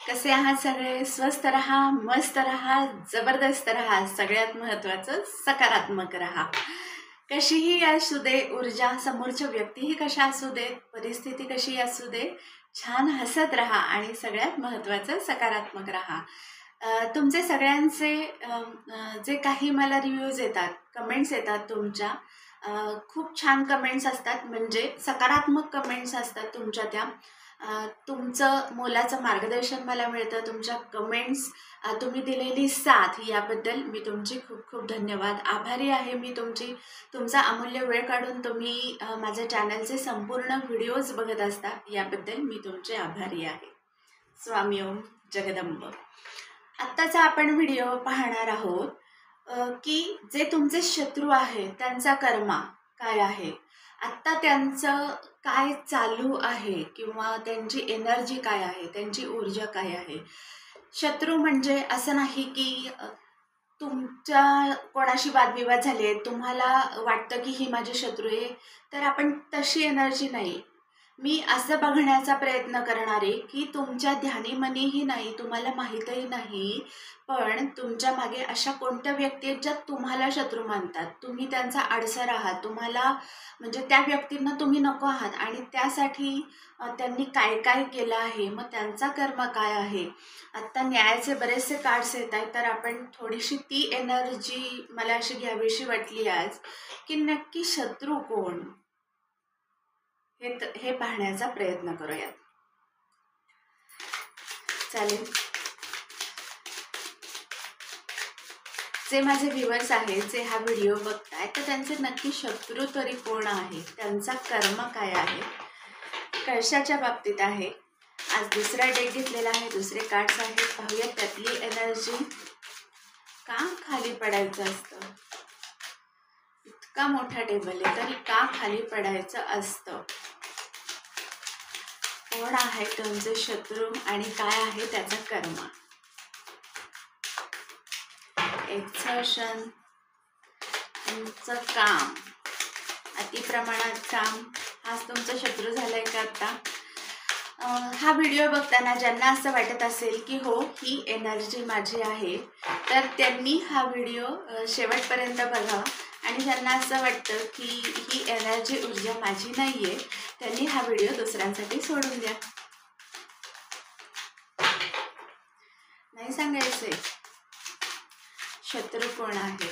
कसे आहात सगळे? स्वस्थ रहा, मस्त रहा, जबरदस्त रहा, सगळ्यात महत्त्वाचं सकारात्मक रहा. कशीही असू दे ऊर्जा, समोरच्या व्यक्तीही कशा असू दे, परिस्थिती कशी असू दे, छान हसत रहा आणि सगळ्यात महत्त्वाचं सकारात्मक रहा. तुमचे सगळ्यांचे जे काही मला रिव्ह्यूज येतात, कमेंट्स येतात तुमच्या, खूप छान कमेंट्स असतात, म्हणजे सकारात्मक कमेंट्स असतात तुमच्या त्या. तुमचं मोलाचं मार्गदर्शन मला मिळतं. तुमच्या कमेंट्स, तुम्ही दिलेली साथ याबद्दल मी तुमची खूप खूप धन्यवाद, आभारी आहे मी तुमचा अमूल्य वेळ काढून तुम्ही माझ्या चॅनलचे संपूर्ण व्हिडिओज बघत असता, याबद्दल मी तुमचे आभारी आहे. स्वामी ओम जगदंब. आत्ताचा आपण व्हिडिओ पाहणार आहोत की जे तुमचे शत्रू आहेत त्यांचा कर्मा काय आहे, आत्ता त्यांचं काय चालू आहे किंवा त्यांची एनर्जी काय आहे, त्यांची ऊर्जा काय आहे. शत्रू म्हणजे असं नाही की तुमच्या कोणाशी वादविवाद झाले, तुम्हाला वाटतं की ही माझी शत्रू आहे, तर आपण तशी एनर्जी नाही. मी असं बघण्याचा प्रयत्न करणार आहे की तुमच्या ध्यानीमनीही नाही, तुम्हाला माहीतही नाही, पण तुमच्या मागे अशा कोणत्या व्यक्ती आहेत ज्या तुम्हाला शत्रू मानतात, तुम्ही त्यांचा अडसर आहात, तुम्हाला म्हणजे त्या व्यक्तींना तुम्ही नको आहात आणि त्यासाठी त्यांनी काय काय केलं आहे, मग त्यांचा कर्म काय आहे. आत्ता न्यायाचे बरेचसे कार्ड्स येत आहेत, तर आपण थोडीशी ती एनर्जी मला अशी घ्यावीशी वाटली आज की नक्की शत्रू कोण, हे पाहण्याचा प्रयत्न करूयात. चालेल. जे माझे व्ह्यूअर्स आहेत, जे हा व्हिडिओ बघताय, तर त्यांचे नक्की शत्रू तरी कोण आहे, त्यांचा कर्म काय आहे, कशाच्या बाबतीत आहे. आज दुसरा डेक घेतलेला आहे, दुसरे कार्ड्स आहेत, पाहूयात त्यातली एनर्जी. का खाली पडायचं असतं, इतका मोठा टेबल आहे तरी का खाली पडायचं असतं. कोण आहे तुमचे शत्रू आणि काय आहे त्याचा कर्म. एक्सर्शन, तुमचं काम, अतिप्रमाणात काम, हाच तुमचा शत्रू झालाय का आता. हा व्हिडिओ बघताना ज्यांना असं वाटत असेल की हो ही एनर्जी माझी आहे, तर त्यांनी हा व्हिडिओ शेवटपर्यंत बघावा, आणि ज्यांना असं वाटतं की ही एनर्जी ऊर्जा माझी नाही आहे, त्यांनी हा व्हिडिओ दुसऱ्यांसाठी सोडून द्या. नाही सांगायचे शत्रू कोण आहे.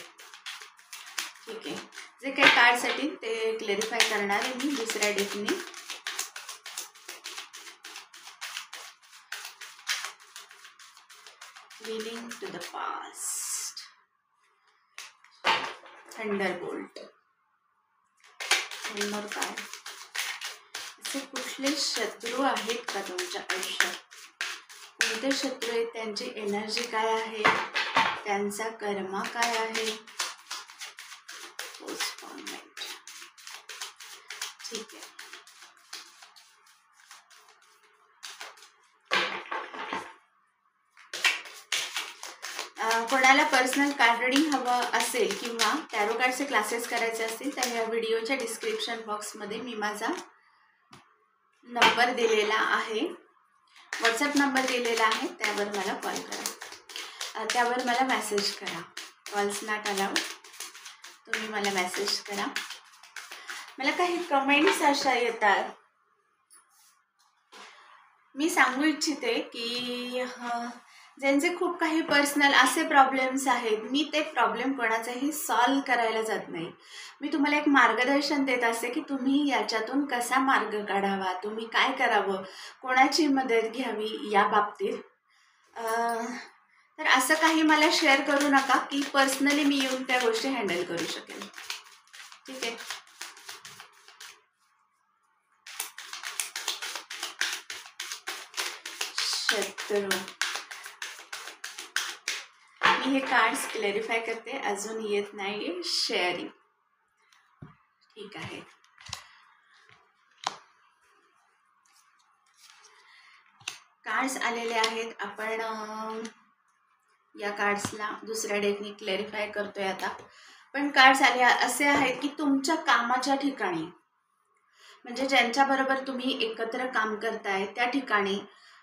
ठीक आहे, जे काही कार्डसाठी ते क्लॅरिफाय करणार आहे मी दुसऱ्या डेकनी. Leading to the past, thunderbolt. समोर काय असे कुठले शत्रू आहेत का तुमच्या आयुष्यात, कोणते शत्रू आहेत, त्यांची एनर्जी काय आहे, त्यांचा कर्म काय आहे. पोस्टपोनमेंट. ठीक आहे. कोणाला पर्सनल कार्ड रीडिंग हवं असेल किंवा टॅरो कार्डचे क्लासेस करायचे असतील, तर या व्हिडिओच्या डिस्क्रिप्शन बॉक्समध्ये मी माझा नंबर दिलेला आहे, व्हॉट्सअप नंबर दिलेला आहे, त्यावर मला कॉल करा, त्यावर मला मेसेज करा. कॉल्स नॉट अलाउड, तुम्ही मला मेसेज करा. मला काही कमेंट्स अशा येतात, मी सांगू इच्छिते की ज्यांचे खूप काही पर्सनल असे प्रॉब्लेम्स आहेत, मी ते प्रॉब्लेम कोणाचाही सॉल्व करायला जात नाही. मी तुम्हाला एक मार्गदर्शन देत असते की तुम्ही याच्यातून कसा मार्ग काढावा, तुम्ही काय करावं, कोणाची मदत घ्यावी या बाबतीत. तर असं काही मला शेअर करू नका की पर्सनली मी येऊन त्या गोष्टी हँडल करू शकेल. ठीक आहे. शत्रू, मी हे कार्ड्स क्लॅरिफाय करते, अजून येत नाही शेअरिंग. ठीक आहे. कार्ड्स आलेले आहेत, आपण या कार्ड्सला दुसऱ्या डेकनी क्लॅरिफाय करतोय आता. पण कार्ड्स आले असे आहेत की तुमच्या कामाच्या ठिकाणी, म्हणजे ज्यांच्याबरोबर तुम्ही एकत्र काम करताय त्या ठिकाणी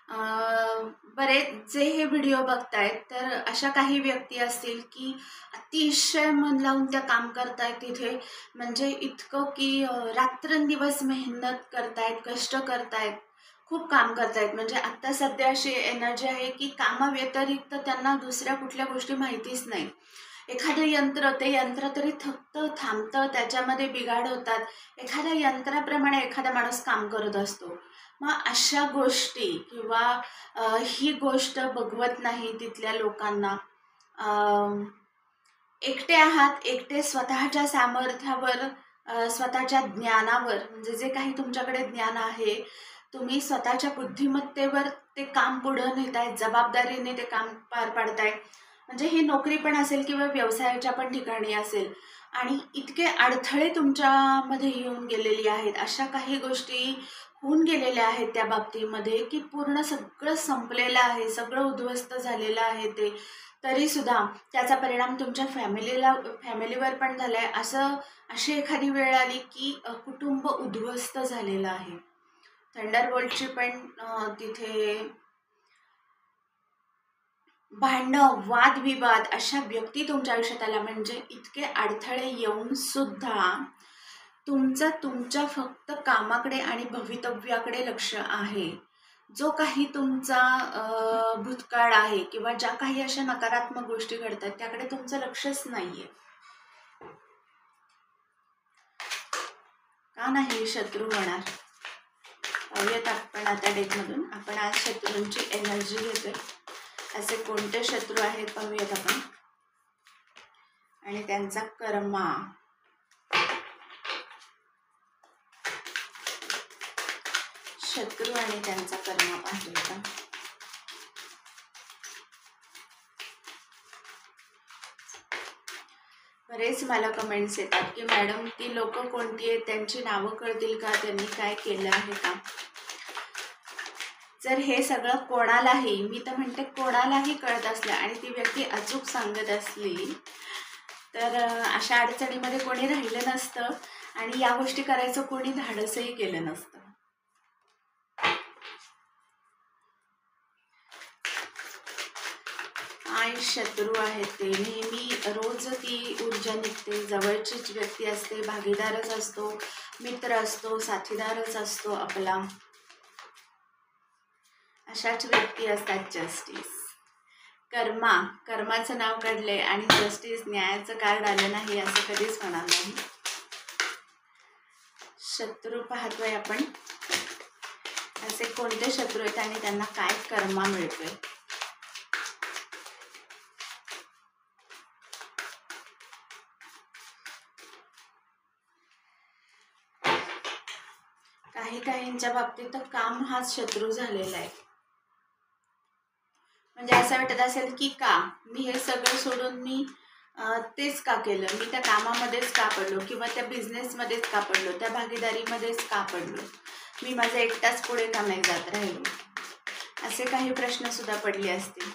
बरेच जे हे व्हिडिओ बघतायत तर अशा काही व्यक्ती असतील की अतिशय मन लावून त्या काम करतायत तिथे, म्हणजे इतकं की रात्रंदिवस मेहनत करतायत, कष्ट करतायत, खूप काम करतायत. म्हणजे आत्ता सध्या अशी एनर्जी आहे की कामाव्यतिरिक्त त्यांना दुसऱ्या कुठल्या गोष्टी माहितीच नाही. एखादं यंत्र, ते यंत्र तरी थकतं, थांबतं, त्याच्यामध्ये बिघाड होतात. एखाद्या यंत्राप्रमाणे एखादा माणूस काम करत असतो. मग अशा गोष्टी किंवा ही गोष्ट बघवत नाही तिथल्या लोकांना. एकटे आहात, एकटे स्वतःच्या सामर्थ्यावर, स्वतःच्या ज्ञानावर, म्हणजे जे काही तुमच्याकडे ज्ञान आहे, तुम्ही स्वतःच्या बुद्धिमत्तेवर ते काम पुढं नेताय, जबाबदारीने ते काम पार पाडताय. म्हणजे ही नोकरी पण असेल किंवा व्यवसायाच्या पण ठिकाणी असेल, आणि इतके अडथळे तुमच्यामध्ये येऊन गेलेली आहेत, अशा काही गोष्टी होऊन गेलेल्या आहेत त्या बाबतीमध्ये की पूर्ण सगळं संपलेलं आहे, सगळं उद्ध्वस्त झालेलं आहे ते. तरीसुद्धा त्याचा परिणाम तुमच्या फॅमिलीवर पण झाला आहे. अशी एखादी वेळ आली की कुटुंब उद्ध्वस्त झालेलं आहे. थंडरबोल्टची पण तिथे भांडणं, वादविवाद, अशा व्यक्ती तुमच्या आयुष्यात आल्या, म्हणजे इतके अडथळे येऊन सुद्धा तुमचं तुमच्या फक्त कामाकडे आणि भवितव्याकडे लक्ष आहे. जो काही तुमचा भूतकाळ आहे किंवा ज्या काही अशा नकारात्मक गोष्टी घडतात त्याकडे तुमचं लक्षच नाहीये. का नाही शत्रू होणार? पाहूयात आपण आता डेकमधून. आपण आज शत्रूंची एनर्जी घेतोय. असे कोणते शत्रू आहेत पाहूयात आपण, आणि त्यांचा कर्मा. शत्रू आणि त्यांचा कर्म पाहतोय का? बरेच मला कमेंट्स येतात की मॅडम ती लोक कोणती आहेत, त्यांची नावं कळतील का, त्यांनी काय केलं आहे का? जर हे सगळं कोणालाही, मी तर म्हणते कोणालाही कळत असलं आणि ती व्यक्ती अचूक सांगत असली तर अशा अडचणीमध्ये कोणी राहिलं नसतं आणि या गोष्टी करायचं कोणी धाडसही केलं नसतं. काय शत्रू आहेत ते? नेहमी रोज ती ऊर्जा निघते, जवळचीच व्यक्ती असते, भागीदारच असतो, मित्र असतो, साथीदारच असतो आपला. अशाच व्यक्ती असतात. जस्टिस, कर्माचं नाव काढले आणि जस्टिस, न्यायाचं कार्ड आलं नाही असं कधीच होणार नाही. शत्रू पाहतोय आपण, असे कोणते शत्रू आहेत आणि त्यांना काय कर्मा मिळतोय. काहींच्या बाबतीत तर काम हाच शत्रू झालेला आहे. म्हणजे असं वाटत असेल की का मी हे सगळं सोडून मी तेच का केलं, मी त्या कामामध्येच का पडलो, किंवा त्या बिझनेसमध्येच का पडलो, त्या भागीदारीमध्येच का पडलो, मी माझा एकटाच पुढे का नाही जात राहिलो, असे काही प्रश्न सुद्धा पडले असतील.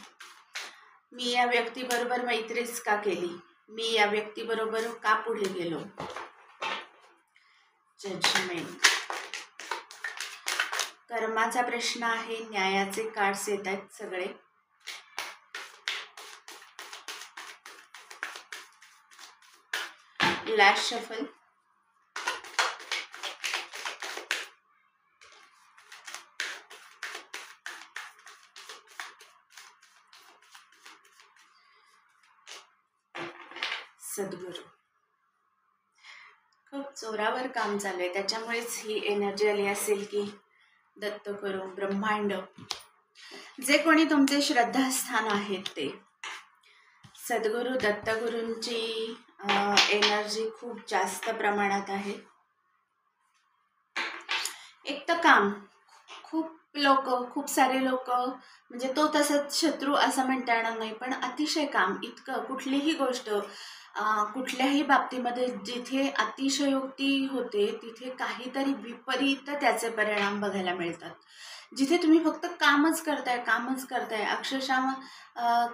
मी या व्यक्तीबरोबर मैत्रीच का केली, मी या व्यक्तीबरोबर का पुढे गेलो. जजमेंट, कर्माचा प्रश्न आहे, न्यायाचे कार्ड्स येत आहेत सगळे. लास्ट शफल, सद्गुरू. खूप जोरावर काम चालू आहे, त्याच्यामुळेच ही एनर्जी आली असेल की दत्त करू ब्रह्मांड, जे कोणी तुमचे श्रद्धास्थान आहेत ते सद्गुरू दत्तगुरूंची एनर्जी खूप जास्त प्रमाणात आहे. एक तर काम, खूप सारे लोक, म्हणजे तो तसंच शत्रू असं म्हणता येणार नाही, पण अतिशय काम, इतकं कुठलीही गोष्ट कुठल्याही बाबतीमध्ये जिथे अतिशयोक्ती होते तिथे काहीतरी विपरीत त्याचे परिणाम बघायला मिळतात. जिथे तुम्ही फक्त कामच करताय अक्षरशः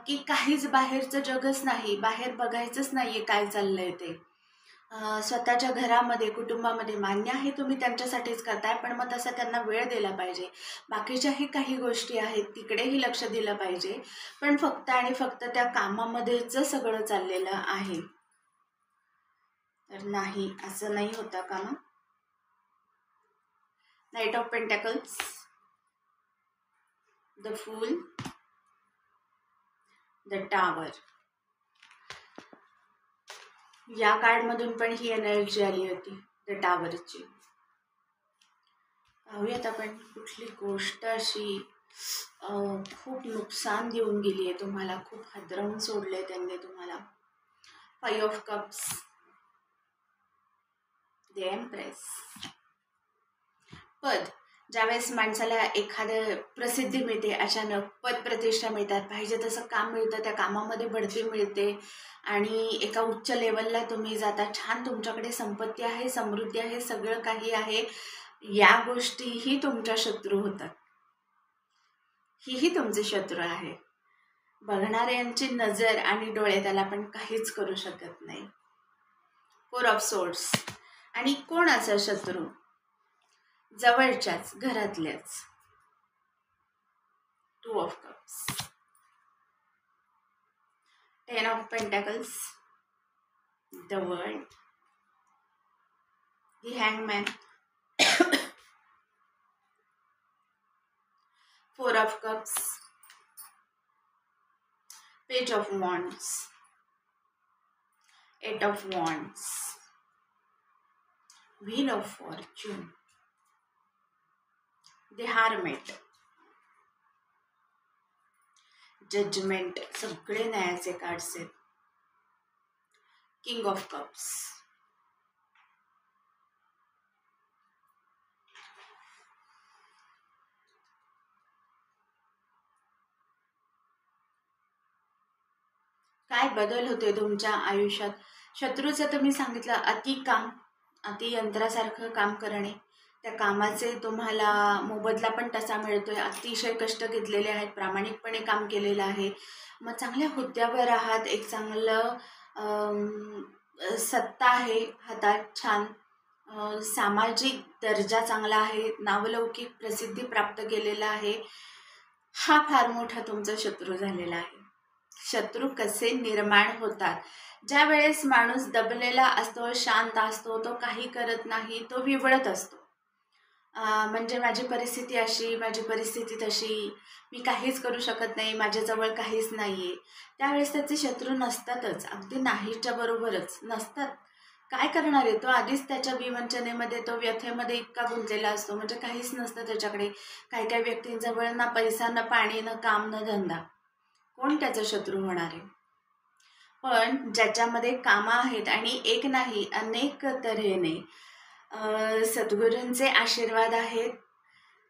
की काहीच बाहेरचं जगच नाही, बाहेर बघायचंच नाहीये काय चाललंय ते, स्वतःच्या घरामध्ये कुटुंबामध्ये मान्य आहे तुम्ही त्यांच्यासाठीच करताय, पण मग तसा त्यांना वेळ दिला पाहिजे. बाकीच्याही काही गोष्टी आहेत तिकडेही लक्ष दिलं पाहिजे, पण फक्त आणि फक्त त्या कामामध्येच सगळं चाललेलं आहे. तर नाही, असं नाही होता कामा. Night of pentacles, the fool, the tower. या कार्डमधून पण ही एनर्जी आली होती द टावरची. पाहूयात आपण कुठली गोष्ट अशी खूप नुकसान देऊन गेली आहे तुम्हाला, खूप हादरवून सोडले त्यांनी तुम्हाला. 5 ऑफ कप्स, द एम्प्रेस. पद, ज्यावेळेस माणसाला एखाद्या प्रसिद्धी मिळते, अचानक पद प्रतिष्ठा मिळतात, पाहिजे तसं काम मिळतं, त्या कामामध्ये बढती मिळते आणि एका उच्च लेवलला तुम्ही जाता, छान तुमच्याकडे संपत्ती आहे, समृद्धी आहे, सगळं काही आहे. या गोष्टीही तुमच्या शत्रू होतात, हीही तुमचे शत्रू आहे. बघणाऱ्यांची नजर आणि डोळे त्याला पण काहीच करू शकत नाही. 4 ऑफ सोर्ड्स. आणि कोणाचा शत्रू? जवळच्याच, घरातल्याच. 2 of cups, 10 of pentacles, the world, the hangman, 4 of cups, page of wands, 8 of wands, wheel of fortune, the hermit, judgement. सगळे न्यायाचे कार्ड्स आहेत. King of cups. काय बदल होते तुमच्या आयुष्यात? शत्रूचं तुम्ही सांगितलं अति काम, अति यंत्रासारखं काम करणे, त्या कामाचे तुम्हाला मोबदला पण तसा मिळतोय. अतिशय कष्ट घेतलेले आहेत, प्रामाणिकपणे काम केलेलं आहे, मग चांगल्या हुद्द्यावर आहात, एक चांगलं सत्ता आहे हातात, छान सामाजिक दर्जा चांगला आहे, नावलौकिक प्रसिद्धी प्राप्त केलेला आहे. हा फार मोठा तुमचा शत्रू झालेला आहे. शत्रू कसे निर्माण होतात? ज्या वेळेस माणूस दबलेला असतो, शांत असतो, तो काही करत नाही, तो विवळत असतो. म्हणजे माझी परिस्थिती अशी, माझी परिस्थिती तशी, मी काहीच करू शकत नाही, माझ्याजवळ काहीच नाही आहे. त्यावेळेस त्याचे शत्रू नसतातच, अगदी नाहीच्या बरोबरच नसतात. काय करणार आहे तो? आधीच त्याच्या विवंचनेमध्ये, तो व्यथेमध्ये इतका गुंतलेला असतो, म्हणजे काहीच नसतं त्याच्याकडे. काही काही व्यक्तींजवळ ना पैसा, ना पाणी, ना काम, ना धंदा. कोण त्याचा शत्रू होणार आहे? पण ज्याच्यामध्ये कामं आहेत आणि एक नाही अनेक तऱ्हेने सद्गुरूंचे आशीर्वाद आहेत,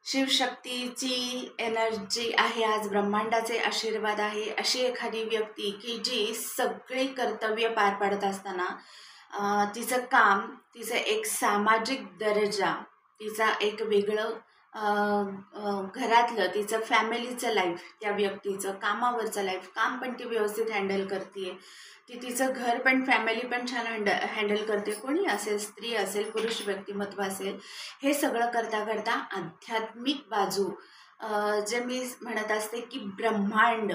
शिवशक्तीची एनर्जी आहे, आज ब्रह्मांडाचे आशीर्वाद आहे, अशी एखादी व्यक्ती की जी सगळी कर्तव्य पार पाडत असताना तिचं काम, तिचं एक सामाजिक दर्जा, तिचा एक वेगळं घरातलं, तिचं फॅमिलीचं लाईफ, त्या व्यक्तीचं कामावरचं लाईफ, काम पण ती व्यवस्थित हँडल करते, ती तिचं घर पण, फॅमिली पण छान हँडल करते. कोणी असेल, स्त्री असेल, पुरुष व्यक्तिमत्व असेल, हे सगळं करता करता आध्यात्मिक बाजू, जे मी म्हणत असते की ब्रह्मांड,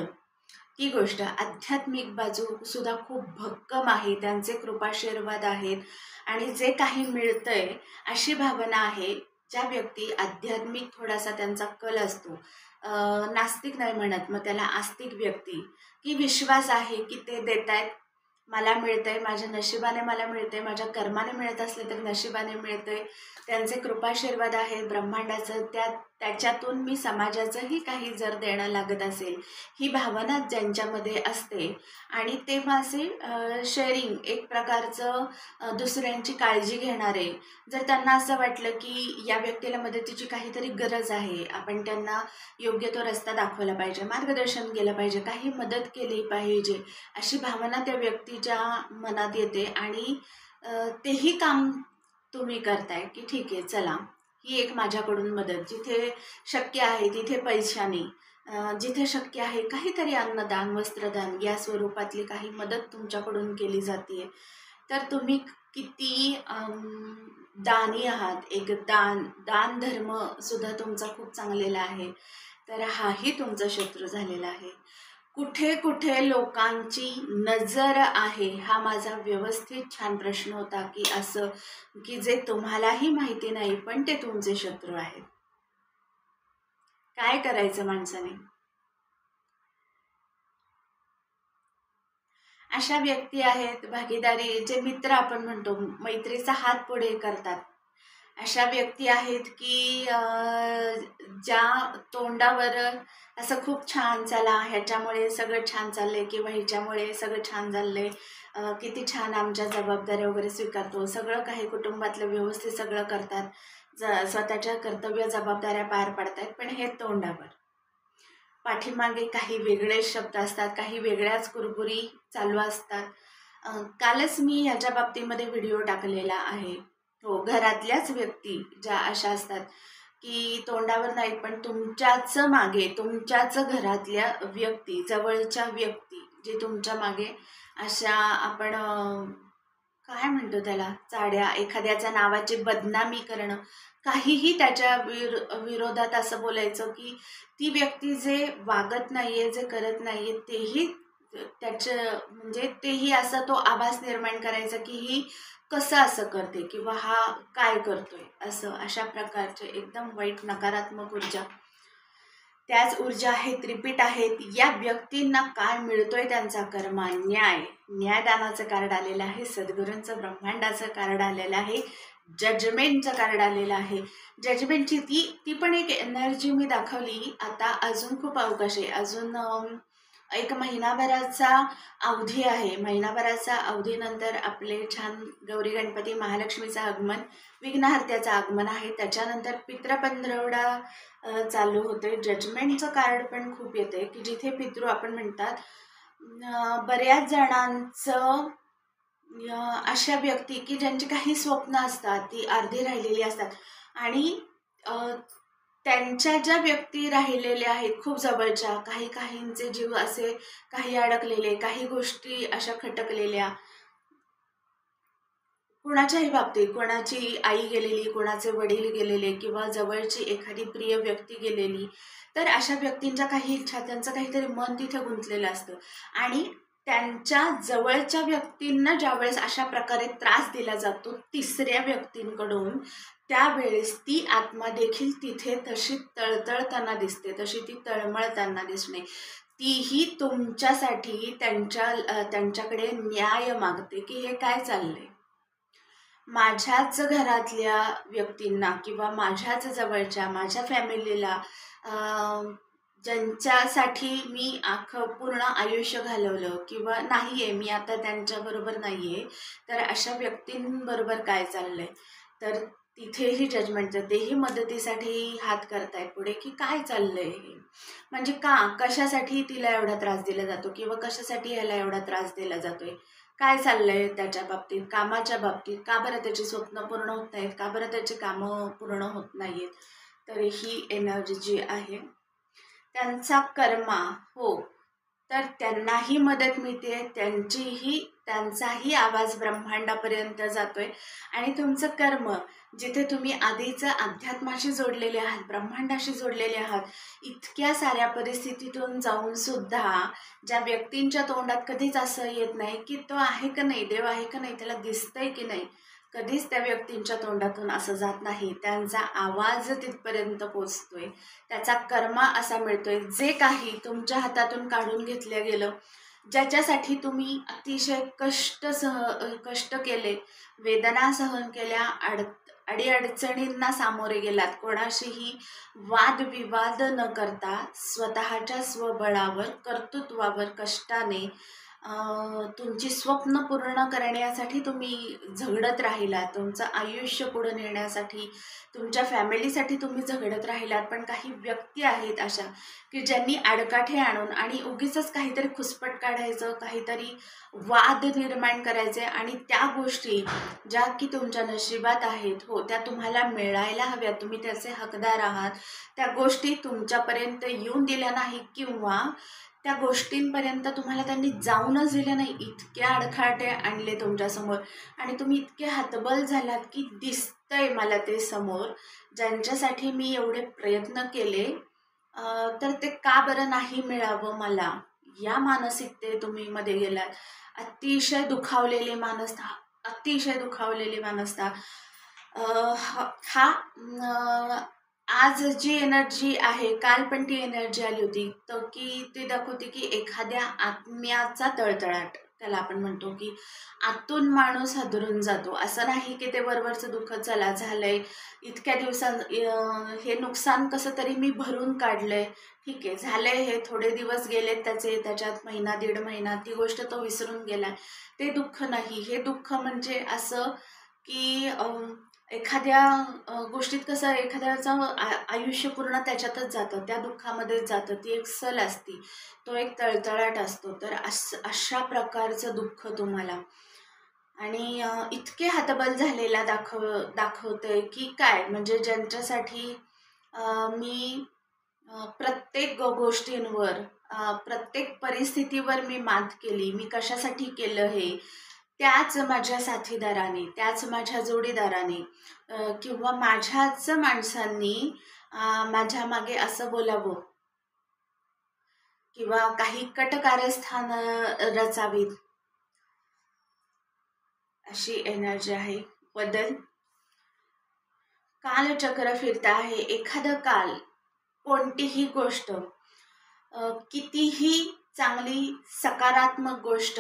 ती गोष्ट, आध्यात्मिक बाजू सुद्धा खूप भक्कम आहे, त्यांचे कृपाशीर्वाद आहेत आणि जे काही मिळतंय अशी भावना आहे. ज्या व्यक्ती आध्यात्मिक थोडासा त्यांचा कल असतो, नास्तिक नाही म्हणत, मग त्याला आस्तिक व्यक्ती, की विश्वास आहे की ते देत आहेत, मला मिळतंय, माझ्या नशिबाने मला मिळतंय, माझ्या कर्माने मिळत असले तर नशिबाने मिळतंय, त्यांचे कृपाशीर्वाद आहे ब्रह्मांडाचं, त्याच्यातून मी समाजाचंही काही जर देणं लागत असेल, ही भावना ज्यांच्यामध्ये असते आणि तेव्हा असे शेअरिंग, एक प्रकारचं दुसऱ्यांची काळजी घेणारे, जर त्यांना असं वाटलं की या व्यक्तीला मदतीची काहीतरी गरज आहे, आपण त्यांना योग्य तो रस्ता दाखवला पाहिजे, मार्गदर्शन केलं पाहिजे, काही मदत केली पाहिजे, अशी भावना त्या व्यक्तीच्या मनात येते आणि तेही काम तुम्ही करताय की ठीक आहे, चला ही एक माझ्याकडून मदत, जिथे शक्य आहे तिथे पैशाने, जिथे शक्य आहे काहीतरी अन्नदान, वस्त्रदान या स्वरूपातली काही मदत तुमच्याकडून केली जाते. तर तुम्ही किती दानी आहात, एक दान धर्म सुद्धा तुमचा खूप चांगलेला आहे, तर हाही तुमचा शत्रू झालेला आहे. कुठे कुठे लोकांची नजर आहे, हा माझा व्यवस्थित छान प्रश्न होता, की असं की जे तुम्हालाही माहिती नाही पण ते तुमचे शत्रू आहेत. काय करायचं माणसाने? अशा व्यक्ती आहेत भागीदारी, जे मित्र आपण म्हणतो, मैत्रीचा हात पुढे करतात. अशा व्यक्ती आहेत की ज्या तोंडावर असं खूप छान, चला ह्याच्यामुळे सगळं छान चाललंय किंवा ह्याच्यामुळे सगळं छान चाललंय, किती छान आमच्या जबाबदाऱ्या वगैरे स्वीकारतो, सगळं काही कुटुंबातलं व्यवस्थित सगळं करतात, स्वतःच्या कर्तव्य जबाबदाऱ्या पार पाडतात, पण हे तोंडावर. पाठीमागे काही वेगळेच शब्द असतात, काही वेगळ्याच कुरबुरी चालू असतात. कालच मी ह्याच्या बाबतीमध्ये व्हिडिओ टाकलेला आहे. हो, घरातल्याच व्यक्ती ज्या अशा असतात की तोंडावर नाही पण तुमच्याच मागे, तुमच्याच घरातल्या व्यक्ती, जवळच्या व्यक्ती जे तुमच्या मागे अशा आपण काय म्हणतो त्याला, चाड्या, एखाद्याच्या नावाची बदनामी करणं, काहीही त्याच्या विरोधात असं बोलायचं की ती व्यक्ती जे वागत नाहीये, जे करत नाहीये, तेही त्याचं म्हणजे तेही असं तो आभास निर्माण करायचा की ही कसं असं करते किंवा हा काय करतोय, असं अशा प्रकारचे एकदम वाईट नकारात्मक ऊर्जा. त्याच ऊर्जा आहेत, रिपीट आहेत. या व्यक्तींना काय मिळतोय त्यांचा कर्म, न्यायदानाचं कार्ड आलेलं आहे, सद्गुरूंचं ब्रह्मांडाचं कार्ड आलेलं आहे, जजमेंटचं कार्ड आलेलं आहे. जजमेंटची ती पण एक एनर्जी मी दाखवली. आता अजून खूप अवकाश आहे, अजून एक महिनाभराचा अवधी आहे. महिनाभराचा अवधीनंतर आपले छान गौरी गणपती महालक्ष्मीचं आगमन, विघ्नहर्त्याचं आगमन आहे. त्याच्यानंतर पितृपंधरवडा चालू होते. जजमेंटचं कार्ड पण खूप येते की जिथे पितृ आपण म्हणतात, बऱ्याच जणांचं अशा व्यक्ती की ज्यांची काही स्वप्न असतात ती अर्धी राहिलेली असतात आणि त्यांच्या ज्या व्यक्ती राहिलेल्या आहेत खूप जवळच्या, काहींचे जीव असे काही अडकलेले, काही गोष्टी अशा खटकलेल्या, कोणाच्याही बाबतीत, कोणाची आई गेलेली, कोणाचे वडील गेलेले किंवा जवळची एखादी प्रिय व्यक्ती गेलेली, तर अशा व्यक्तींच्या काही इच्छा, त्यांचं काहीतरी मन तिथे गुंतलेलं असतं आणि त्यांच्या जवळच्या व्यक्तींना ज्यावेळेस अशा प्रकारे त्रास दिला जातो तिसऱ्या व्यक्तींकडून, त्यावेळेस ती आत्मा देखील तिथे तशी तळतळताना दिसते, तशी ती तळमळताना दिसणे, तीही तुमच्यासाठी त्यांच्याकडे न्याय मागते की हे काय चाललंय. माझ्याच घरातल्या व्यक्तींना किंवा माझ्याच जवळच्या, माझ्या फॅमिलीला, ज्यांच्यासाठी मी पूर्ण आयुष्य घालवलं किंवा नाही आहे, मी आता त्यांच्याबरोबर नाही आहे, तर अशा व्यक्तींबरोबर काय चाललंय, तर तिथेही जजमेंटचं, तेही मदतीसाठी हात करतायत पुढे की काय चाललंय हे, म्हणजे कशासाठी तिला एवढा त्रास दिला जातो किंवा कशासाठी ह्याला एवढा त्रास दिला जातोय, काय चाललंय त्याच्या बाबतीत, कामाच्या बाबतीत, का बरं त्याची स्वप्न पूर्ण होत नाहीत, का बरं त्याची कामं पूर्ण होत नाहीत. तर ही एनर्जी जी आहे त्यांचा कर्मा, हो, तर त्यांनाही मदत मिळते, त्यांचाही आवाज ब्रह्मांडापर्यंत जातोय आणि तुमचं कर्म, जिथे तुम्ही आधीच अध्यात्माशी जोडलेले आहात, ब्रह्मांडाशी जोडलेले आहात, इतक्या साऱ्या परिस्थितीतून जाऊन सुद्धा ज्या व्यक्तींच्या तोंडात कधीच असं येत नाही की तो आहे का नाही, देव आहे का नाही, त्याला दिसतंय की नाही, कधीच त्या व्यक्तींच्या तोंडातून असं जात नाही, त्यांचा आवाज तिथपर्यंत पोचतोय, त्याचा कर्मा असा मिळतोय. जे काही तुमच्या हातातून काढून घेतलं गेलं, ज्याच्यासाठी तुम्ही अतिशय कष्ट केले, वेदना सहन केल्या, अडीअडचणींना सामोरे गेलात, कोणाशीही वादविवाद न करता स्वतःच्या स्वबळावर, कर्तृत्वावर, कष्टाने तुमची स्वप्न पूर्ण करण्यासाठी तुम्ही झगडत राहिलात, तुमचं आयुष्य पुढे नेण्यासाठी, तुमच्या फॅमिलीसाठी तुम्ही झगडत राहिलात, पण काही व्यक्ती आहेत अशा की ज्यांनी आडकाठे आणून आणि उगीचच काहीतरी खुसपट काढायचं, काहीतरी वाद निर्माण करायचे आणि त्या गोष्टी ज्या की तुमच्या नशिबात आहेत, हो, त्या तुम्हाला मिळायला हव्या, तुम्ही त्याचे हकदार आहात, त्या गोष्टी तुमच्यापर्यंत येऊन दिल्या नाही किंवा त्या गोष्टींपर्यंत तुम्हाला त्यांनी जाऊनच दिलं नाही, इतके अडखाटे आणले तुमच्यासमोर आणि तुम्ही इतके हतबल झालात की दिसतंय मला ते समोर, ज्यांच्यासाठी मी एवढे प्रयत्न केले तर ते का बरं नाही मिळावं मला, या मानसिकते तुम्ही मध्ये गेलात. अतिशय दुखावलेली मानसता, अतिशय दुखावलेली मानसता. हा आज जी एनर्जी आहे, काल पण ती एनर्जी आली होती, तर की ती दाखवते की एखाद्या आत्म्याचा तळतळाट, त्याला आपण म्हणतो की आतून माणूस हादरून जातो. असं नाही की ते वरवरचं दुःख चला झालंय, इतक्या दिवसात हे नुकसान कसं तरी मी भरून काढलंय, ठीक आहे झालंय, हे थोडे दिवस गेलेत त्याचे, त्याच्यात महिना दीड महिना ती गोष्ट तो विसरून गेलाय, ते दुःख नाही. हे दुःख म्हणजे असं की एखाद्या गोष्टीत कसं एखाद्याचं आयुष्य पूर्ण त्याच्यातच जातं, त्या दुःखामध्येच जातं, ती एक सल असती, तो एक तळतळाट असतो. तर अशा प्रकारचं दुःख तुम्हाला आणि इतके हतबल झालेला दाखवतंय की काय, म्हणजे ज्यांच्यासाठी मी प्रत्येक गोष्टींवर प्रत्येक परिस्थितीवर मी मात केली, मी कशासाठी केलं हे, त्याच माझ्या साथीदाराने, त्याच माझ्या जोडीदाराने किंवा माझ्याच माणसांनी माझ्या मागे असं बोलावं किंवा काही कटकारस्थान रचावीत, अशी एनर्जी आहे. बदल कालचक्र फिरत आहे. एखादं काल, कोणतीही गोष्ट, कितीही चांगली सकारात्मक गोष्ट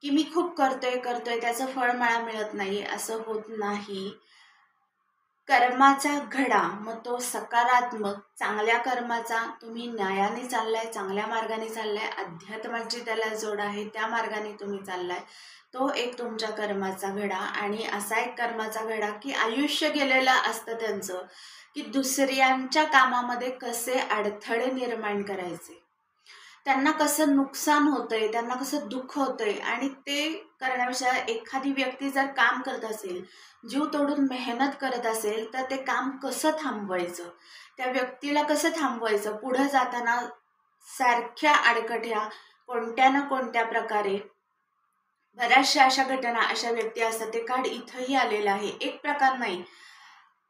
की मी खूप करतोय त्याचं फळ मला मिळत नाही, असं होत नाही. कर्माचा घडा, मग तो सकारात्मक चांगल्या कर्माचा, तुम्ही न्यायाने चाललाय, चांगल्या मार्गाने चाललाय, अध्यात्माची त्याला जोड आहे, त्या मार्गाने तुम्ही चाललाय, तो एक तुमच्या कर्माचा घडा. आणि असा एक कर्माचा घडा की आयुष्य गेलेलं असतं त्यांचं, की दुसऱ्यांच्या कामामध्ये कसे अडथळे निर्माण करायचे, त्यांना कसं नुकसान होतंय, त्यांना कसं दुःख होतंय, आणि ते करण्यापेक्षा एखादी व्यक्ती जर काम करत असेल, जीव तोडून मेहनत करत असेल, तर ते काम कसं थांबवायचं, त्या व्यक्तीला कसं थांबवायचं, पुढं जाताना सारख्या अडकट्या कोणत्या ना कोणत्या प्रकारे बऱ्याचशा अशा घटना, अशा व्यक्ती असतात. ते कार्ड इथंही आलेलं आहे. एक प्रकार नाही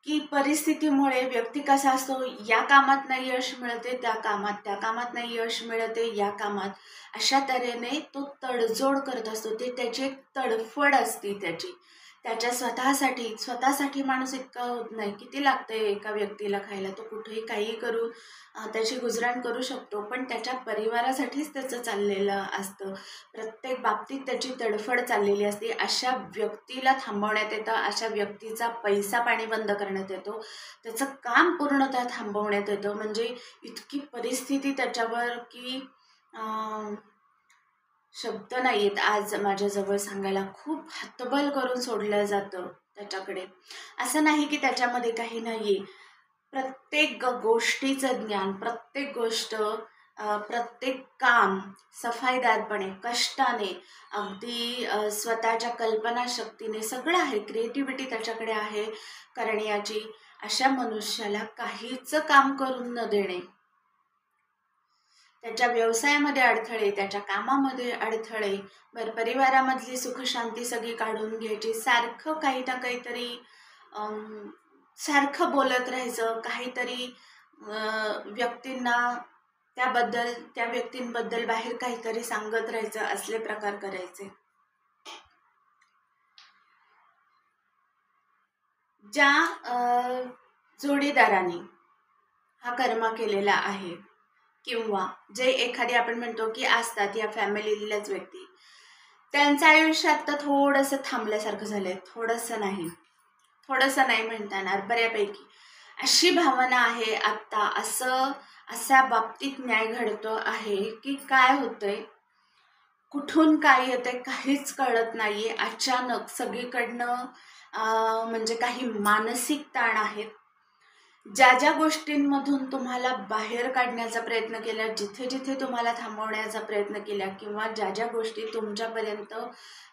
की परिस्थितीमुळे व्यक्ती कसा असतो, या कामात नाही यश मिळते त्या कामात, त्या कामात नाही यश मिळते या कामात, अशा तऱ्हेने तो तडजोड करत असतो. ते त्याची एक तडफड असते त्याच्या स्वतःसाठी माणूस इतका होत नाही. किती लागतंय एका व्यक्तीला खायला, तो कुठेही काही करून त्याची गुजराण करू शकतो, पण त्याच्या परिवारासाठीच त्याचं चाललेलं असतं. प्रत्येक बाबतीत त्याची तडफड चाललेली असते. अशा व्यक्तीला थांबवण्यात येतं, अशा व्यक्तीचा पैसा पाणी बंद करण्यात येतो, त्याचं काम पूर्णतः थांबवण्यात येतं. म्हणजे इतकी परिस्थिती त्याच्यावर की शब्द नाही आहेत आज माझ्याजवळ सांगायला. खूप हतबल करून सोडलं जातं त्याच्याकडे. असं नाही की त्याच्यामध्ये काही नाही आहे, प्रत्येक गोष्टीचं ज्ञान, प्रत्येक गोष्ट, प्रत्येक काम सफाईदारपणे, कष्टाने, अगदी स्वतःच्या कल्पनाशक्तीने सगळं आहे, क्रिएटिव्हिटी त्याच्याकडे आहे करण्याची. अशा मनुष्याला काहीच काम करून न देणे, त्याच्या व्यवसायामध्ये अडथळे, त्याच्या कामामध्ये अडथळे, परिवारामधली सुखशांती सगळी काढून घ्यायची, सारखं काही ना काहीतरी सारखं बोलत राहायचं, काहीतरी व्यक्तींना त्या व्यक्तींबद्दल बाहेर काहीतरी सांगत राहायचं, असले प्रकार करायचे. ज्या जोडीदाराने हा कर्म केलेला आहे किंवा जे एखादी आपण म्हणतो की असतात या फॅमिलीलाच व्यक्ती, त्यांचं आयुष्य आता थोडंसं थांबल्यासारखं झालंय. थोडंसं नाही म्हणता येणार, बऱ्यापैकी अशी भावना आहे आत्ता. अशा बाबतीत न्याय घडतो आहे की काय होतंय, कुठून काय येतंय काहीच कळत नाहीये. अचानक सगळीकडनं म्हणजे काही मानसिक ताण आहेत. ज्या गोष्टींमधून तुम्हाला बाहेर काढण्याचा प्रयत्न केला, जिथे तुम्हाला थांबवण्याचा प्रयत्न केला, किंवा ज्या गोष्टी तुमच्यापर्यंत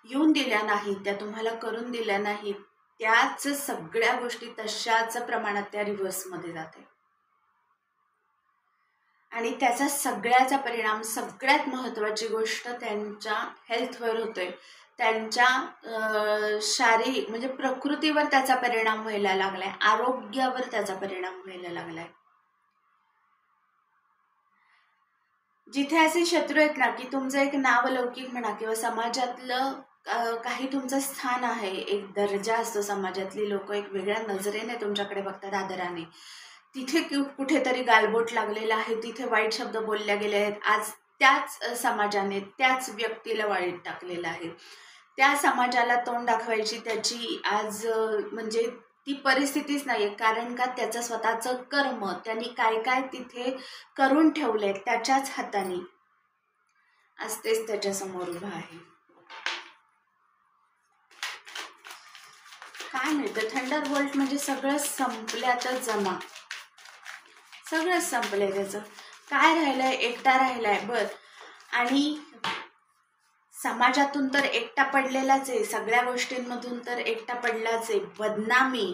येऊन दिल्या नाहीत, त्या तुम्हाला करून दिल्या नाहीत, त्याच सगळ्या गोष्टी तशाच प्रमाणात त्या रिव्हर्समध्ये जाते. आणि त्याचा सगळ्याचा परिणाम, सगळ्यात महत्त्वाची गोष्ट त्यांच्या हेल्थवर होतोय, त्यांच्या शारीरिक म्हणजे प्रकृतीवर त्याचा परिणाम व्हायला लागलाय, आरोग्यावर त्याचा परिणाम व्हायला लागलाय. जिथे असे शत्रू आहेत ना, की तुमचं एक नावलौकिक म्हणा किंवा समाजातलं काही तुमचं स्थान आहे, एक दर्जा असतो, समाजातली लोक एक वेगळ्या नजरेने तुमच्याकडे बघतात, आदराने, तिथे कुठेतरी गालबोट लागलेला आहे, तिथे वाईट शब्द बोलल्या गेले आहेत. आज त्याच समाजाने त्याच व्यक्तीला वाईट टाकलेलं आहे. त्या समाजाला तोंड दाखवायची त्याची आज म्हणजे ती परिस्थितीच नाही आहे. कारण का त्याचं स्वतःचं कर्म, त्यांनी काय काय तिथे करून ठेवलंय त्याच्याच हाताने आज तेच त्याच्यासमोर उभं आहे. काय मिळतं थंडर बोल्ट म्हणजे सगळं संपल्यातच जमा, सगळंच संपलंय, त्याचं काय राहिलंय, एकटा राहिलाय बर. आणि समाजातून तर एकटा पडलेलाच आहे, सगळ्या गोष्टींमधून तर एकटा पडलाच आहे. बदनामी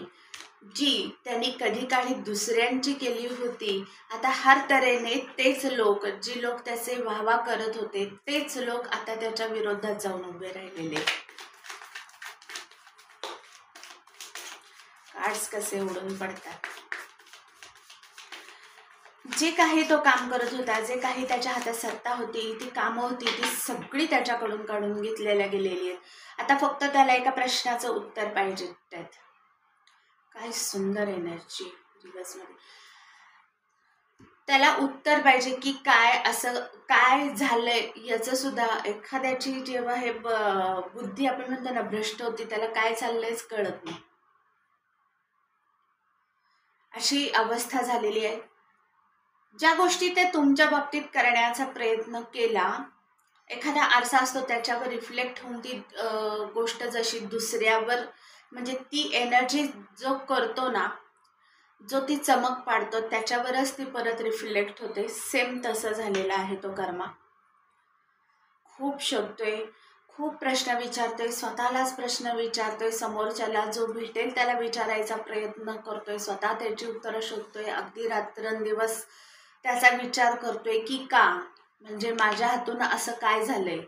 जी त्यांनी कधी काळी दुसऱ्यांची केली होती, आता हर तऱ्हेने तेच लोक, जी लोक त्याचे वाहवा करत होते, तेच लोक आता त्याच्या विरोधात जाऊन उभे राहिलेले. कार्ड्स कसे उडून पडतात. जे काही तो काम करत होता, जे काही त्याच्या हातात सत्ता होती, ती कामं होती, ती सगळी त्याच्याकडून काढून घेतलेल्या गेलेली आहेत. आता फक्त त्याला एका प्रश्नाचं उत्तर पाहिजे. त्यात काय सुंदर एनर्जी दिवसमध्ये, त्याला उत्तर पाहिजे की काय असं काय झालंय याचं सुद्धा. एखाद्याची जेव्हा हे बुद्धी आपण म्हणतो ना भ्रष्ट होती, त्याला काय चाललंयच कळत नाही, अशी अवस्था झालेली आहे. ज्या गोष्टी ते तुमच्या बाबतीत करण्याचा प्रयत्न केला, एखादा आरसा असतो त्याच्यावर रिफ्लेक्ट होऊन ती गोष्ट जशी दुसऱ्यावर म्हणजे ती एनर्जी जो करतो ना, जो ती चमक पाडतो त्याच्यावरच ती परत रिफ्लेक्ट होते. सेम तसं झालेला आहे तो कर्मा. खूप शोधतोय, खूप प्रश्न विचारतोय, स्वतःलाच प्रश्न विचारतोय, समोरच्याला जो भेटेल त्याला विचारायचा प्रयत्न करतोय, स्वतः त्याची उत्तरं शोधतोय, अगदी रात्रंदिवस त्याचा विचार करतोय की का, म्हणजे माझ्या हातून असं काय झालंय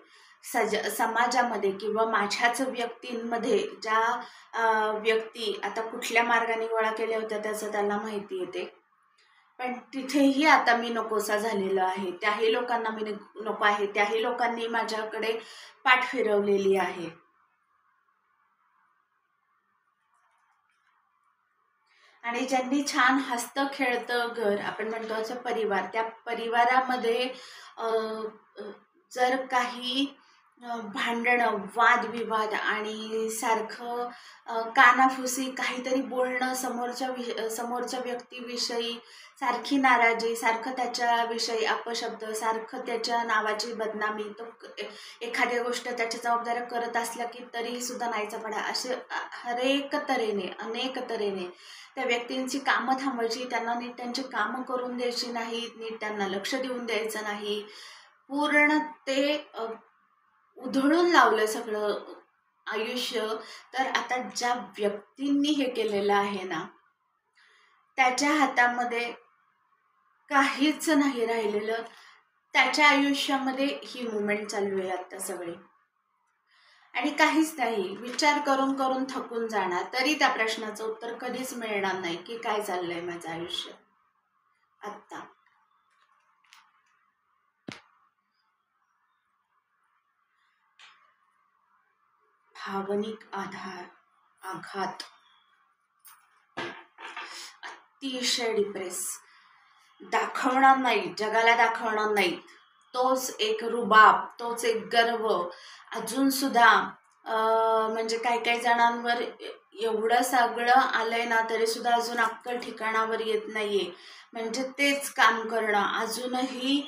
समाजामध्ये किंवा माझ्याच व्यक्तींमध्ये, ज्या व्यक्ती आता कुठल्या मार्गाने गोळा केल्या होत्या त्याचं त्यांना माहिती येते. पण तिथेही आता मी नकोसा झालेलो आहे, त्याही लोकांना मी नको आहे, त्याही लोकांनी माझ्याकडे पाठ फिरवलेली आहे. आणि ज्यांनी छान हसतं खेळतं घर, आपण म्हणतो असं परिवार, त्या परिवारामध्ये जर काही भांडणं, वादविवाद आणि सारखं कानाफुसी काहीतरी बोलणं, समोरच्या व्यक्तीविषयी सारखी नाराजी, सारखं त्याच्याविषयी अपशब्द, सारखं त्याच्या नावाची बदनामी, तो एखाद्या गोष्ट त्याच्या जबाबदाऱ्या करत असल्या की तरीही सुद्धा नाहीचा पडा, असे हरेक तऱ्हेने अनेक तऱ्हेने त्या व्यक्तींची कामं थांबवायची, त्यांना नीट त्यांची कामं करून द्यायची नाही, नीट त्यांना लक्ष देऊन द्यायचं नाही, पूर्ण ते उधळून लावलं सगळं आयुष्य. तर आता ज्या व्यक्तींनी हे केलेलं आहे ना, त्याच्या हातामध्ये काहीच नाही राहिलेलं. त्याच्या आयुष्यामध्ये ही मुवमेंट चालू आहे आता सगळी, आणि काहीच नाही. विचार करून करून थकून जाणार, तरी त्या प्रश्नाचं उत्तर कधीच मिळणार नाही की काय चाललंय माझं आयुष्य आत्ता. भावनिक आघात, अतिशय डिप्रेस, दाखवणार नाही, जगाला दाखवणार नाही, तोच एक रुबाब, तोच एक गर्व अजून सुद्धा म्हणजे काही जणांवर एवढं सगळं आलंय ना तरी सुद्धा अजून अक्कल ठिकाणावर येत नाहीये. म्हणजे तेच काम करणं, अजूनही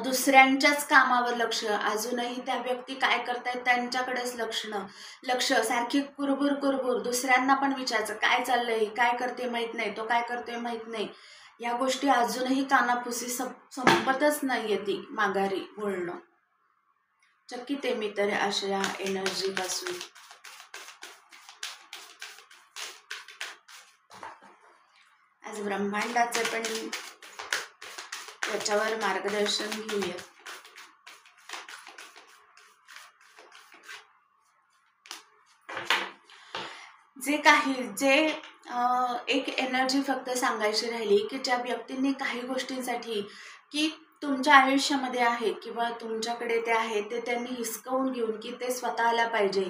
दुसऱ्यांच्याच कामावर लक्ष, अजूनही त्या व्यक्ती काय करतायत त्यांच्याकडेच लक्ष, सारखी कुरबुर, दुसऱ्यांना पण विचारायचं काय चाललंय, काय करते माहीत नाही, तो काय करतोय माहीत नाही. या गोष्टी अजूनही कानापुसी संपतच नाहीये ती माघारी बोलणं. चकित आहे मी तर अशा एनर्जी पासून. आज ब्रह्मांडाचे पण याच्यावर मार्गदर्शन घेऊया. जे एक एनर्जी फक्त सांगायची राहिली की ज्या व्यक्तींनी काही गोष्टींसाठी की तुमच्या आयुष्यामध्ये आहे किंवा तुमच्याकडे ते आहे ते त्यांनी हिसकावून घेऊन की ते स्वतःला पाहिजे,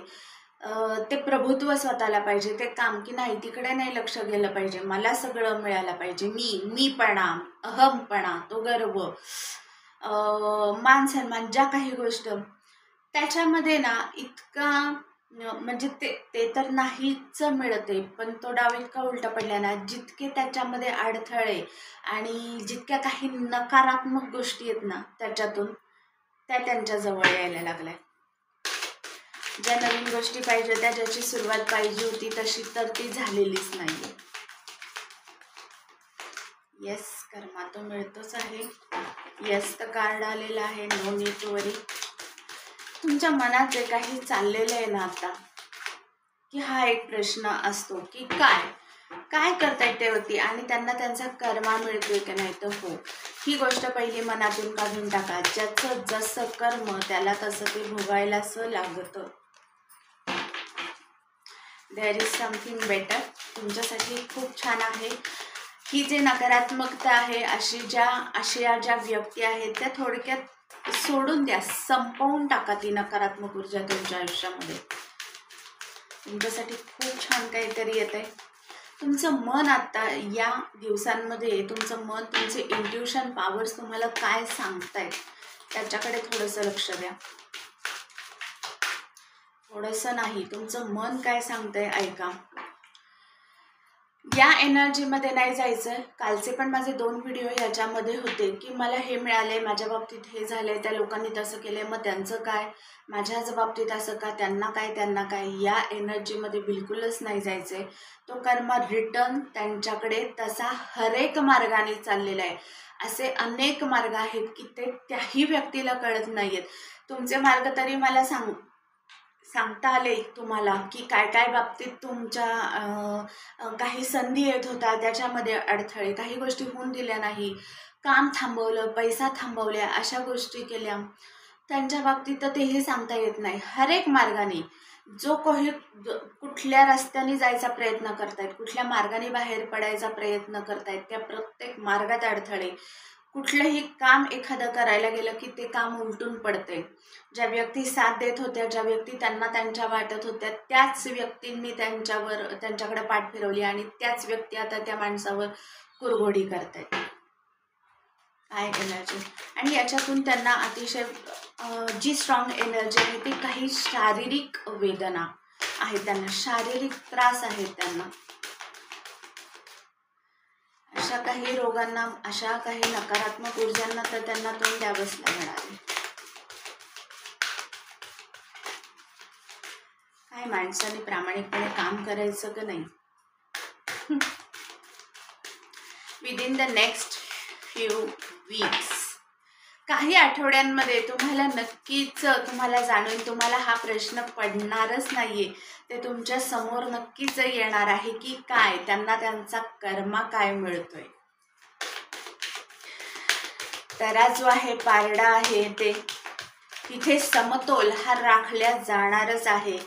ते प्रभुत्व स्वतःला पाहिजे, ते काम की नाही तिकडे नाही लक्ष गेलं पाहिजे, मला सगळं मिळायला पाहिजे, मीपणा, अहमपणा, तो गर्व, मान सन्मान, ज्या काही गोष्ट त्याच्यामध्ये ना इतका म्हणजे ते ते तर नाहीच मिळते, पण तो डाव इतका उलटा पडला ना, जितके त्याच्यामध्ये अडथळे आणि जितक्या काही नकारात्मक गोष्टी आहेत ना त्याच्यातून त्या त्यांच्याजवळ यायला लागल्या. ज्या नवीन गोष्टी पाहिजे त्या ज्याची सुरुवात पाहिजे होती तशी तर ती झालेलीच नाही. येस, कर्मा तो मिळतोच आहे. येस तर कार्ड आलेलं आहे. नो नीड टू वरी. तुमच्या मनात जे काही चाललेलं आहे ना आता, की हा एक प्रश्न असतो की काय करतायत ते व्यक्ती आणि त्यांना त्यांचा कर्मा मिळतोय की नाही, तर हो, ही गोष्ट पहिली मनातून काढून टाका. ज्याचं जसं कर्म त्याला तसं ते भोगायलाच लागतं. There is something better. तुमच्यासाठी खूप छान आहे. ही जी नकारात्मकता आहे, अशा ज्या व्यक्ती आहेत त्या थोडक्यात सोडून द्या, संपवून टाका ती नकारात्मक ऊर्जा तुमच्या आयुष्यामध्ये. तुमच्यासाठी खूप छान काहीतरी येत आहे. तुमचं मन आता या दिवसांमध्ये तुमचं मन, तुमचे इंट्युशन पॉवर्स तुम्हाला काय सांगतायत त्याच्याकडे थोडंसं लक्ष द्या. थोडंसं नाही, तुमचं मन काय सांगतंय ऐका. या एनर्जीमध्ये नाही जायचं. कालचे पण माझे 2 व्हिडिओ याच्यामध्ये होते की मला हे मिळालंय, माझ्या बाबतीत हे झालंय, त्या लोकांनी तसं केलंय, मग त्यांचं काय, माझ्याच बाबतीत असं का, त्यांना काय. या एनर्जीमध्ये बिलकुलच नाही जायचंय. तो कर्म रिटर्न त्यांच्याकडे तसा हरेक मार्गाने चाललेला आहे. असे अनेक मार्ग आहेत की ते त्याही व्यक्तीला कळत नाहीयेत. तुमचे मार्ग तरी मला सांगता आले तुम्हाला की काय बाबतीत तुमच्या काही संधी येत होता त्याच्यामध्ये अडथळे, काही गोष्टी होऊन दिल्या नाही, काम थांबवलं, पैसा थांबवल्या, अशा गोष्टी केल्या. त्यांच्या बाबतीत तर तेही सांगता येत नाही. हर एक मार्गाने जो काही कुठल्या रस्त्याने जायचा प्रयत्न करतायत, कुठल्या मार्गाने बाहेर पडायचा प्रयत्न करतायत, त्या प्रत्येक मार्गात अडथळे. कुठलंही काम एखादं करायला गेलं की ते काम उलटून पडते. ज्या व्यक्ती साथ देत होत्या, ज्या व्यक्ती त्यांना त्यांच्या वाटत होत्या, त्याच व्यक्तींनी त्यांच्याकडे पाठ फिरवली आणि त्याच व्यक्ती आता त्या माणसावर कुरघोडी करतायत. काय एनर्जी. आणि याच्यातून त्यांना अतिशय जी स्ट्रॉंग एनर्जी आहे ती काही शारीरिक वेदना आहे, त्यांना शारीरिक त्रास आहेत त्यांना. अशा काही रोगांना, अशा काही नकारात्मक ऊर्जांना तर त्यांना तोंड द्यावंच लागणार आहे. काय माणसाने प्रामाणिकपणे काम करायचं का नाही. Within the next few weeks, काही आठवड्यांमध्ये तुम्हाला नक्कीच तुम्हाला जाणून तुम्हाला हा प्रश्न पडणारच नाहीये. ते तुमच्या समोर नक्कीच येणार आहे की काय त्यांना त्यांचा कर्मा काय मिळतोय. तराजू आहे, पारडा आहे, ते तिथे समतोल हा राखल्या जाणारच आहे.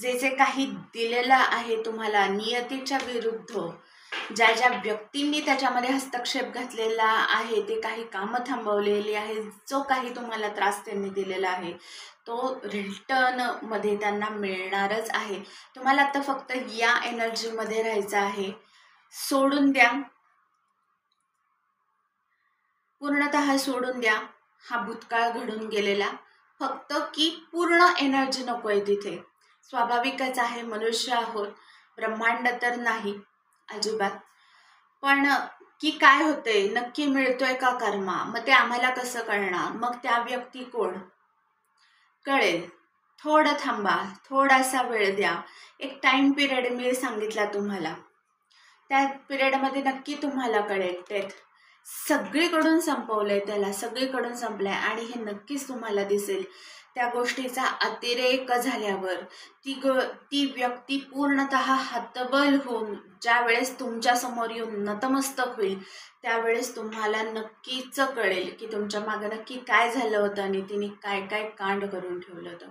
जे काही दिलेलं आहे तुम्हाला नियतीच्या विरुद्ध, ज्या व्यक्तींनी त्याच्यामध्ये हस्तक्षेप घातलेला आहे, ते काही कामं थांबवलेली आहे, जो काही तुम्हाला त्रास त्यांनी दिलेला आहे तो रिटर्न मध्ये त्यांना मिळणारच आहे. तुम्हाला आता फक्त या एनर्जीमध्ये राहायचं आहे. सोडून द्या, पूर्णतः सोडून द्या हा भूतकाळ घडून गेलेला. फक्त की पूर्ण एनर्जी नको आहे तिथे. स्वाभाविकच आहे, मनुष्य आहोत, ब्रह्मांड तर नाही अजिबात. पण की काय होतंय, नक्की मिळतोय का कर्मा, मग ते आम्हाला कसं कळणार, मग त्या व्यक्ती कोण कळेल. थोडं थांबा, थोडासा वेळ द्या. एक टाइम पिरियड मी सांगितला तुम्हाला, त्या पिरियडमध्ये नक्की तुम्हाला कळेल. ते सगळीकडून संपवलंय त्याला, सगळीकडून संपलंय आणि हे नक्कीच तुम्हाला दिसेल. त्या गोष्टीचा अतिरेक झाल्यावर ती व्यक्ती पूर्णतः हतबल होऊन ज्या वेळेस तुमच्या समोर येऊन नतमस्तक होईल, त्यावेळेस तुम्हाला नक्कीच कळेल की तुमच्या मागे नक्की काय झालं होतं आणि तिने काय काय कांड करून ठेवलं होतं.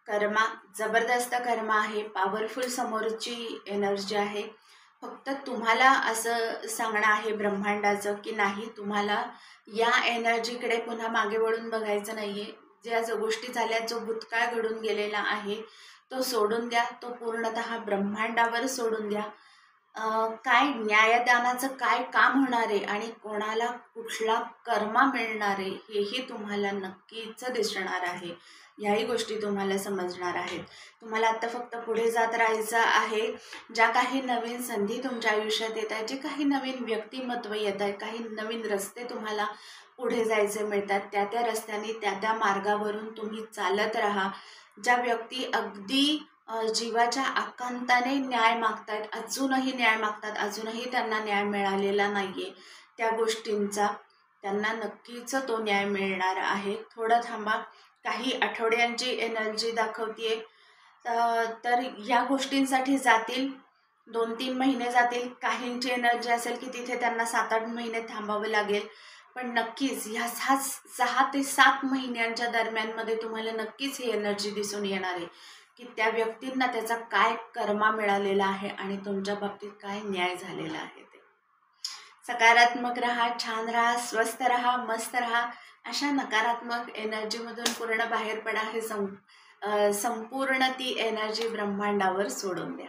कर्मा जबरदस्त कर्मा आहे, पॉवरफुल समोरची एनर्जी आहे. फक्त तुम्हाला असं सांगणं आहे ब्रह्मांडाचं की नाही, तुम्हाला या एनर्जीकडे पुन्हा मागे वळून बघायचं नाही आहे. ज्या जो गोष्टी झाल्या, जो भूतकाळ घडून गेलेला आहे तो सोडून द्या, तो पूर्णतः ब्रह्मांडावर सोडून द्या. काय न्यायदानाचं काय काम होणार आहे आणि कोणाला कुठला कर्मा मिळणार आहे हेही तुम्हाला नक्कीच दिसणार आहे. ह्याही गोष्टी तुम्हाला समजणार आहेत. तुम्हाला आता फक्त पुढे जात राहायचं आहे. ज्या काही नवीन संधी तुमच्या आयुष्यात येत आहेत, जे काही नवीन व्यक्तिमत्व येत आहेत, काही नवीन रस्ते तुम्हाला पुढे जायचे मिळतात, त्या त्या रस्त्याने त्या त्या मार्गावरून तुम्ही चालत राहा. ज्या व्यक्ती अगदी जीवाच्या आकांताने न्याय मागतायत, अजूनही न्याय मागतात, अजूनही त्यांना न्याय मिळालेला नाही आहे, त्या गोष्टींचा त्यांना नक्कीच तो न्याय मिळणार आहे. थोडं थांबा, काही आठवड्यांची एनर्जी दाखवते तर ह्या गोष्टींसाठी जातील, 2-3 महिने जातील. काहींची एनर्जी असेल की तिथे त्यांना 7-8 महिने थांबावं लागेल. पण नक्कीच ह्या 6 ते 7 महिन्यांच्या दरम्यानमध्ये तुम्हाला नक्कीच ही एनर्जी दिसून येणार आहे की त्या व्यक्तींना त्याचा काय कर्मा मिळालेला आहे आणि तुमच्या बाबतीत काय न्याय झालेला आहे. ते सकारात्मक राहा, छान राहा, स्वस्थ राहा, मस्त राहा. अशा नकारात्मक एनर्जीमधून पूर्ण बाहेर पडा. हे संपूर्ण ती एनर्जी ब्रह्मांडावर सोडून द्या.